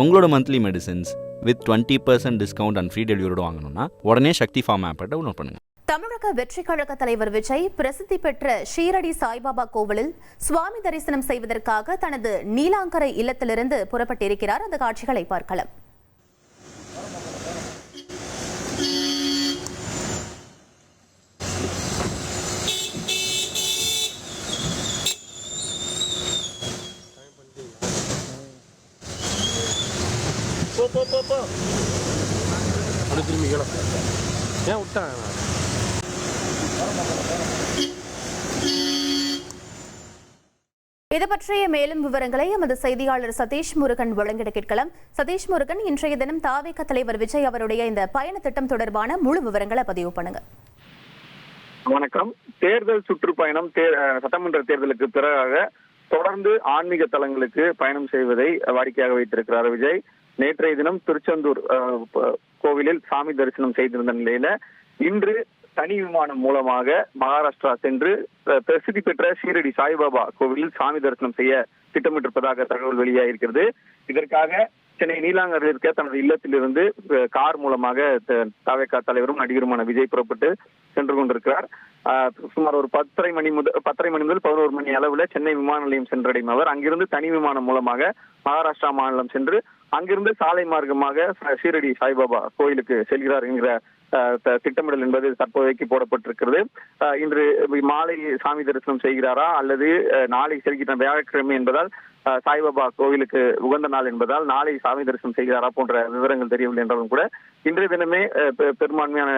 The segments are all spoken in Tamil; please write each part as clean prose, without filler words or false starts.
உங்களோட monthly medicines with 20% discount and free டெலிவரியோட வாங்கணும்னா உடனே சக்தி ஃபார்ம் ஆப்பை டவுன்லோட் பண்ணுங்க. தமிழக வெற்றி கழக தலைவர் விஜய் பிரசித்தி பெற்ற ஷீரடி சாய்பாபா கோவிலில் சுவாமி தரிசனம் செய்வதற்காக தனது நீலாங்கரை இல்லத்திலிருந்து புறப்பட்டிருக்கிறார். அந்த காட்சிகளை பார்க்கலாம். இது பற்றிய மேலும் விவரங்களை எமது செய்தியாளர் சதீஷ் முருகன் வழங்கிட கேட்கலாம். சதீஷ் முருகன், இன்றைய தினம் தாவேக தலைவர் விஜய் அவருடைய இந்த பயண திட்டம் தொடர்பான முழு விவரங்களை பதிவு பண்ணுங்க. வணக்கம். தேர்தல் சுற்றுப்பயணம் சட்டமன்ற தேர்தலுக்கு பிறகாக தொடர்ந்து ஆன்மீக தலங்களுக்கு பயணம் செய்வதை வாடிக்கையாக வைத்திருக்கிறார் விஜய். நேற்றைய தினம் திருச்செந்தூர் கோவிலில் சாமி தரிசனம் செய்திருந்த நிலையில இன்று தனி விமானம் மூலமாக மகாராஷ்டிரா சென்று பிரசித்தி பெற்ற ஷீரடி சாய்பாபா கோவிலில் சாமி தரிசனம் செய்ய திட்டமிட்டிருப்பதாக தகவல் வெளியாகிருக்கிறது. இதற்காக சென்னை நீலாங்கரில் இருக்க தனது இல்லத்திலிருந்து கார் மூலமாக தவேகா தலைவரும் நடிகருமான விஜய் புறப்பட்டு சென்று கொண்டிருக்கிறார். சுமார் ஒரு 10:30 மணி முதல் 11 மணி அளவுல சென்னை விமான நிலையம் சென்றடையும் அவர் அங்கிருந்து தனி விமானம் மூலமாக மகாராஷ்டிரா மாநிலம் சென்று அங்கிருந்து சாலை மார்க்கமாக ஷீரடி சாய்பாபா கோயிலுக்கு செல்கிறார் என்கிற திட்டமிடல் என்பது தற்போதைக்கு போடப்பட்டிருக்கிறது. இன்று மாலை சாமி தரிசனம் செய்கிறாரா அல்லது நாளை செல்கிற வியாழக்கிழமை என்பதால் சாய்பாபா கோவிலுக்கு உகந்த நாள் என்பதால் நாளை சாமி தரிசனம் செய்கிறாரா போன்ற விவரங்கள் தெரியவில்லை என்றாலும் கூட இன்றைய தினமே பெரும்பான்மையான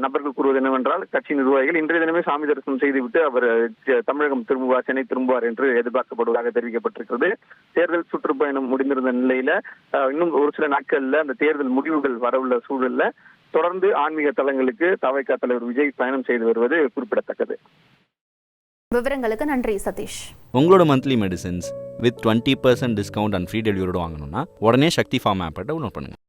நபர்கள் கூறுவது என்னவென்றால் கட்சி நிர்வாகிகள் இன்றைய தினமே சாமி தரிசனம் செய்துவிட்டு அவர் தமிழகம் திரும்புவார், சென்னை திரும்புவார் என்று எதிர்பார்க்கப்படுவதாக தெரிவிக்கப்பட்டிருக்கிறது. தேர்தல் சுற்றுப்பயணம் முடிந்திருந்த நிலையில இன்னும் ஒரு சில நாட்கள்ல அந்த தேர்தல் முடிவுகள் வரவுள்ள சூழல்ல தொடர்ந்து ஆன்மீக தலங்களுக்கு தவேகா தலைவர் விஜய் பயணம் செய்து வருவது குறிப்பிடத்தக்கது. விவரங்களுக்கு நன்றி சதீஷ். உங்களோட monthly medicines with 20% discount and free டெலிவரியோட வாங்கணும்னா உடனே சக்தி ஃபார்ம் ஆப்பை டவுன்லோட் பண்ணுங்க.